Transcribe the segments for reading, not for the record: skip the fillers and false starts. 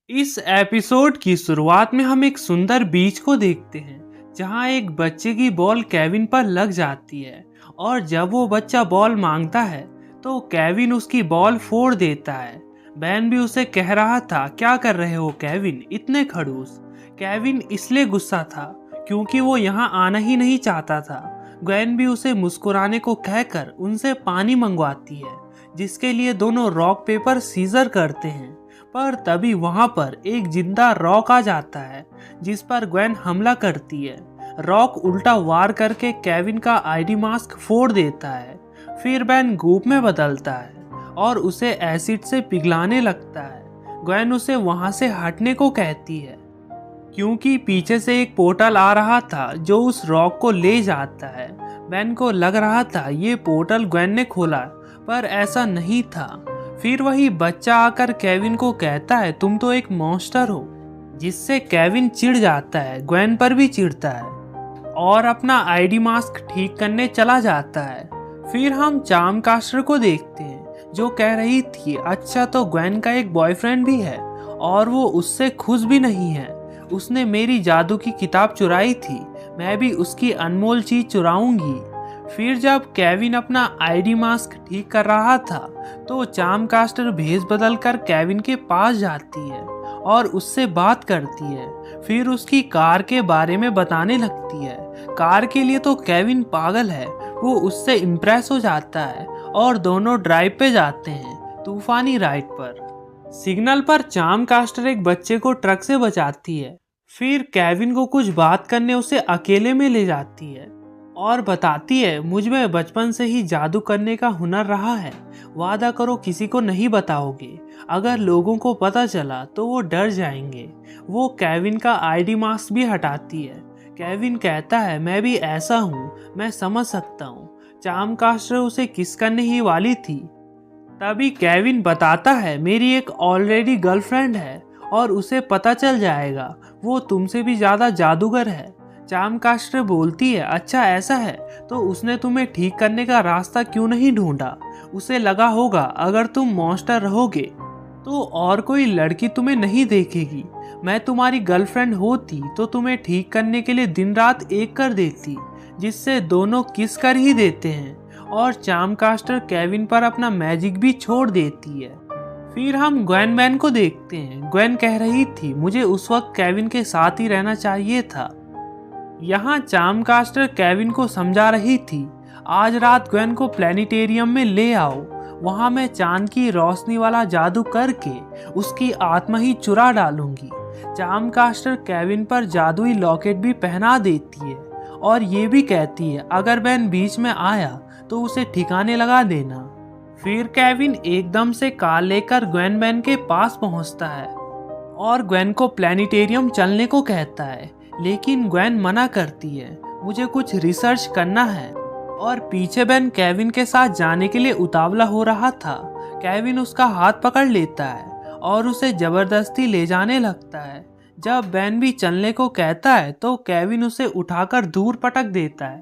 इस एपिसोड की शुरुआत में हम एक सुंदर बीच को देखते हैं जहां एक बच्चे की बॉल केविन पर लग जाती है और जब वो बच्चा बॉल मांगता है तो केविन उसकी बॉल फोड़ देता है। बैन भी उसे कह रहा था, क्या कर रहे हो केविन, इतने खड़ूस। केविन इसलिए गुस्सा था क्योंकि वो यहाँ आना ही नहीं चाहता था। ग्वेन भी उसे मुस्कुराने को कहकर उनसे पानी मंगवाती है, जिसके लिए दोनों रॉक पेपर सीजर करते हैं। पर तभी वहां पर एक जिंदा रॉक आ जाता है जिस पर ग्वेन हमला करती है। रॉक उल्टा वार करके केविन का आईडी मास्क फोड़ देता है। फिर बैन गोप में बदलता है और उसे एसिड से पिघलाने लगता है। ग्वेन उसे वहां से हटने को कहती है क्योंकि पीछे से एक पोर्टल आ रहा था जो उस रॉक को ले जाता है। बैन को लग रहा था ये पोर्टल ग्वेन ने खोला, पर ऐसा नहीं था। फिर वही बच्चा आकर केविन को कहता है, तुम तो एक मॉन्स्टर हो, जिससे केविन चिढ़ जाता है, ग्वेन पर भी चिढ़ता है और अपना आईडी मास्क ठीक करने चला जाता है। फिर हम चार्म कास्टर को देखते हैं जो कह रही थी, अच्छा तो ग्वेन का एक बॉयफ्रेंड भी है और वो उससे खुश भी नहीं है। उसने मेरी जादू की किताब चुराई थी, मैं भी उसकी अनमोल चीज चुराऊंगी। फिर जब केविन अपना आईडी मास्क ठीक कर रहा था तो चार्म कास्टर भेस बदल कर केविन के पास जाती है और उससे बात करती है। फिर उसकी कार के बारे में बताने लगती है। कार के लिए तो केविन पागल है, वो उससे इम्प्रेस हो जाता है और दोनों ड्राइव पे जाते हैं तूफानी राइड पर। सिग्नल पर चार्म कास्टर एक बच्चे को ट्रक से बचाती है। फिर केविन को कुछ बात करने उसे अकेले में ले जाती है और बताती है, मुझ में बचपन से ही जादू करने का हुनर रहा है, वादा करो किसी को नहीं बताओगे, अगर लोगों को पता चला तो वो डर जाएंगे। वो केविन का आईडी मास्क भी हटाती है। केविन कहता है, मैं भी ऐसा हूँ, मैं समझ सकता हूँ। चार्म कास्टर उसे किस करने ही वाली थी, तभी केविन बताता है, मेरी एक ऑलरेडी गर्लफ्रेंड है और उसे पता चल जाएगा, वो तुमसे भी ज्यादा जादूगर है। चार्म कास्टर बोलती है, अच्छा ऐसा है तो उसने तुम्हें ठीक करने का रास्ता क्यों नहीं ढूंढा। उसे लगा होगा अगर तुम मॉन्स्टर रहोगे तो और कोई लड़की तुम्हें नहीं देखेगी। मैं तुम्हारी गर्लफ्रेंड होती तो तुम्हें ठीक करने के लिए दिन रात एक कर देती, जिससे दोनों किस कर ही देते हैं। और चार्म कास्टर केविन पर अपना मैजिक भी छोड़ देती है। फिर हम ग्वेन मैन को देखते हैं। ग्वेन कह रही थी, मुझे उस वक्त केविन के साथ ही रहना चाहिए था। यहाँ चार्म कास्टर केविन को समझा रही थी, आज रात ग्वेन को प्लेनेटेरियम में ले आओ, वहां मैं चांद की रोशनी वाला जादू करके उसकी आत्मा ही चुरा डालूंगी। चार्म कास्टर केविन पर जादुई लॉकेट भी पहना देती है और ये भी कहती है, अगर बैन बीच में आया तो उसे ठिकाने लगा देना। फिर केविन एकदम से कार लेकर ग्वेन बैन के पास पहुंचता है और ग्वेन को प्लेनेटेरियम चलने को कहता है, लेकिन ग्वेन मना करती है, मुझे कुछ रिसर्च करना है। और पीछे बैन केविन के साथ जाने के लिए उतावला हो रहा था। केविन उसका हाथ पकड़ लेता है और उसे जबरदस्ती ले जाने लगता है। जब बैन भी चलने को कहता है तो केविन उसे उठाकर दूर पटक देता है।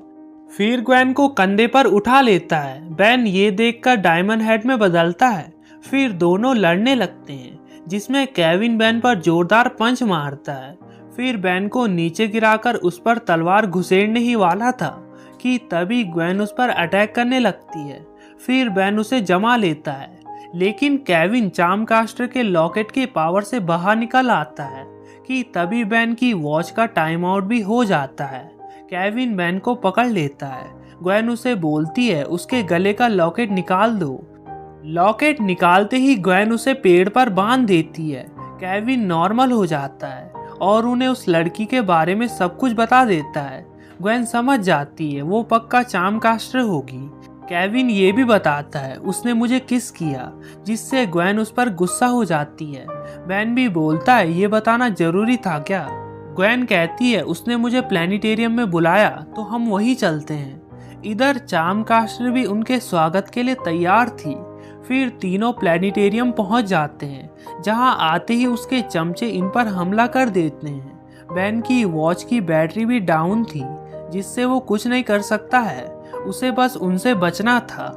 फिर ग्वेन को कंधे पर उठा लेता है। बैन ये देखकर डायमंड हेड में बदलता है। फिर दोनों लड़ने लगते हैं, जिसमें केविन बैन पर जोरदार पंच मारता है। फिर बैन को नीचे गिराकर उस पर तलवार घुसेड़ने ही वाला था कि तभी ग्वेन उस पर अटैक करने लगती है। फिर बैन उसे जमा लेता है, लेकिन केविन चार्म कास्टर के लॉकेट के पावर से बाहर निकल आता है कि तभी बैन की वॉच का टाइम आउट भी हो जाता है। केविन बैन को पकड़ लेता है। ग्वेन उसे बोलती है, उसके गले का लॉकेट निकाल दो। लॉकेट निकालते ही ग्वेन उसे पेड़ पर बांध देती है। केविन नॉर्मल हो जाता है और उन्हें उस लड़की के बारे में सब कुछ बता देता है। ग्वेन समझ जाती है वो पक्का चार्म कास्टर होगी। केविन ये भी बताता है, उसने मुझे किस किया, जिससे ग्वेन उस पर गुस्सा हो जाती है। बैन भी बोलता है, ये बताना जरूरी था क्या। ग्वेन कहती है, उसने मुझे प्लेनेटेरियम में बुलाया तो हम वही चलते हैं। इधर चार्म कास्टर भी उनके स्वागत के लिए तैयार थी। फिर तीनों प्लेनेटेरियम पहुंच जाते हैं, जहां आते ही उसके चमचे इन पर हमला कर देते हैं। बैन की वॉच की बैटरी भी डाउन थी, जिससे वो कुछ नहीं कर सकता है, उसे बस उनसे बचना था।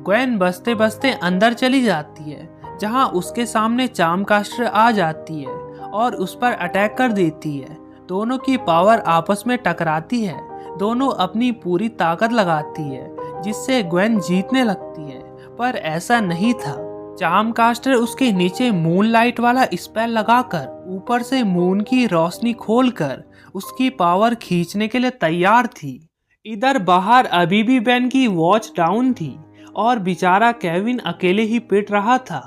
ग्वेन बचते बचते अंदर चली जाती है, जहां उसके सामने चार्मकास्टर आ जाती है और उस पर अटैक कर देती है। दोनों की पावर आपस में टकराती है, दोनों अपनी पूरी ताकत लगाती है जिससे ग्वेन जीतने लगती है, पर ऐसा नहीं था। चार्मकास्टर उसके नीचे मूनलाइट वाला स्पेल लगाकर ऊपर से मून की रोशनी खोलकर उसकी पावर खींचने के लिए तैयार थी। इधर बाहर अभी भी बेन की वॉच डाउन थी और बेचारा केविन अकेले ही पिट रहा था।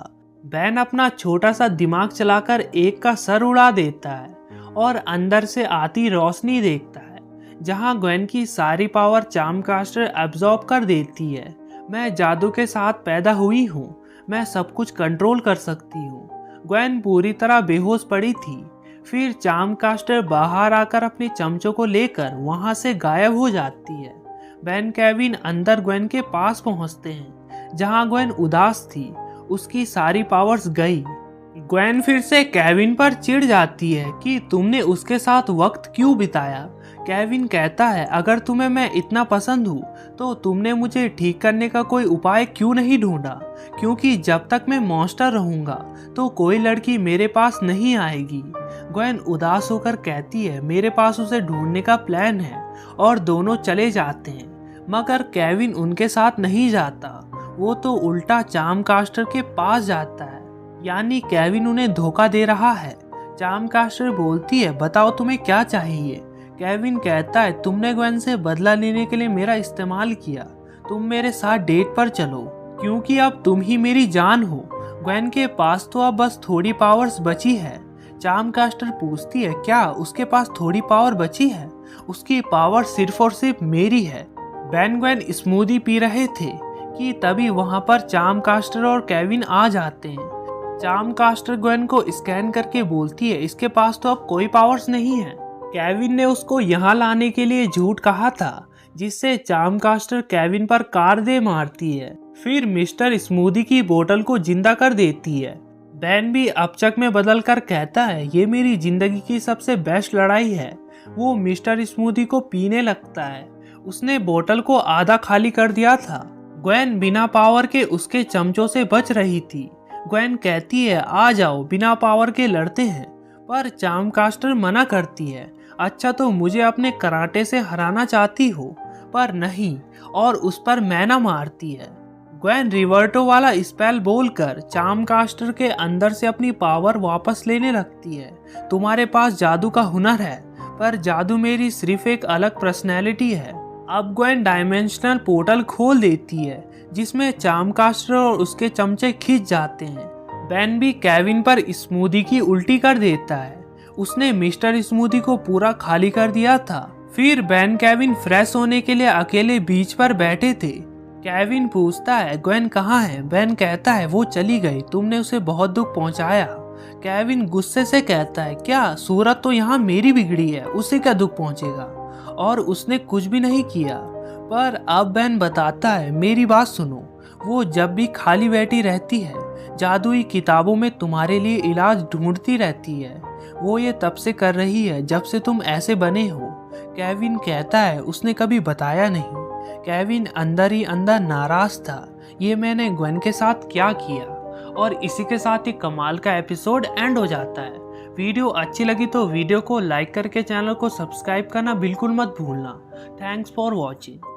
बेन अपना छोटा सा दिमाग चलाकर एक का सर उड़ा देता है और अंदर से आती रोशनी देखता है जहां ग्वेन की सारी पावर चार्मकास्टर एब्जॉर्ब कर देती है। मैं जादू के साथ पैदा हुई हूँ, मैं सब कुछ कंट्रोल कर सकती हूँ। ग्वेन पूरी तरह बेहोश पड़ी थी। फिर चार्मकास्टर बाहर आकर अपने चमचों को लेकर वहां से गायब हो जाती है। बेन केविन अंदर ग्वेन के पास पहुंचते हैं जहां ग्वेन उदास थी, उसकी सारी पावर्स गई। ग्वेन फिर से केविन पर चिढ़ जाती है कि तुमने उसके साथ वक्त क्यों बिताया। केविन कहता है अगर तुम्हें मैं इतना पसंद हूँ तो तुमने मुझे ठीक करने का कोई उपाय क्यों नहीं ढूंढा, क्योंकि जब तक मैं मॉन्स्टर रहूंगा तो कोई लड़की मेरे पास नहीं आएगी। ग्वेन उदास होकर कहती है मेरे पास उसे ढूंढने का प्लान है और दोनों चले जाते हैं, मगर केविन उनके साथ नहीं जाता। वो तो उल्टा चार्मकास्टर के पास जाता है, यानी केविन उन्हें धोखा दे रहा है। चार्मकास्टर बोलती है बताओ तुम्हें क्या चाहिए। केविन कहता है तुमने ग्वेन से बदला लेने के लिए मेरा इस्तेमाल किया, तुम मेरे साथ डेट पर चलो क्योंकि अब तुम ही मेरी जान हो। ग्वेन के पास तो अब बस थोड़ी पावर्स बची है। चार्मकास्टर पूछती है क्या उसके पास थोड़ी पावर बची है, उसकी पावर सिर्फ और सिर्फ मेरी है। बेन ग्वेन स्मूदी पी रहे थे कि तभी वहां पर चार्मकास्टर और केविन आ जाते हैं। चार्मकास्टर ग्वेन को स्कैन करके बोलती है इसके पास तो अब कोई पावर्स नहीं है। केविन ने उसको यहाँ लाने के लिए झूठ कहा था, जिससे चार्मकास्टर केविन पर कार दे मारती है। फिर मिस्टर स्मूदी की बोतल को जिंदा कर देती है। बेन भी अपचक में बदल कर कहता है ये मेरी जिंदगी की सबसे बेस्ट लड़ाई है। वो मिस्टर स्मूदी को पीने लगता है, उसने बोतल को आधा खाली कर दिया था। ग्वेन बिना पावर के उसके चमचों से बच रही थी। ग्वेन कहती है आ जाओ बिना पावर के लड़ते हैं, पर चार्मकास्टर मना करती है। अच्छा तो मुझे अपने कराटे से हराना चाहती हो, पर नहीं, और उस पर मैना मारती है। ग्वेन रिवर्टो वाला स्पेल बोलकर चार्मकास्टर के अंदर से अपनी पावर वापस लेने लगती है। तुम्हारे पास जादू का हुनर है, पर जादू मेरी सिर्फ एक अलग पर्सनैलिटी है। अब ग्वेन डायमेंशनल पोर्टल खोल देती है जिसमें चार्मकास्टर और उसके चमचे खींच जाते हैं। बेन भी केविन पर स्मूदी की उल्टी कर देता है, उसने मिस्टर स्मूदी को पूरा खाली कर दिया था। फिर बेन केविन फ्रेश होने के लिए अकेले बीच पर बैठे थे। केविन पूछता है ग्वेन कहाँ है। बेन कहता है वो चली गई, तुमने उसे बहुत दुख पहुंचाया। केविन गुस्से से कहता है क्या सूरत तो यहाँ मेरी बिगड़ी है, उसे क्या दुख पहुंचेगा, और उसने कुछ भी नहीं किया। पर अब बेन बताता है मेरी बात सुनो, वो जब भी खाली बैठी रहती है जादुई किताबों में तुम्हारे लिए इलाज ढूंढती रहती है। वो ये तब से कर रही है जब से तुम ऐसे बने हो। केविन कहता है उसने कभी बताया नहीं। केविन अंदर ही अंदर नाराज था, ये मैंने ग्वेन के साथ क्या किया। और इसी के साथ ही कमाल का एपिसोड एंड हो जाता है। वीडियो अच्छी लगी तो वीडियो को लाइक करके चैनल को सब्सक्राइब करना बिल्कुल मत भूलना। Thanks for watching.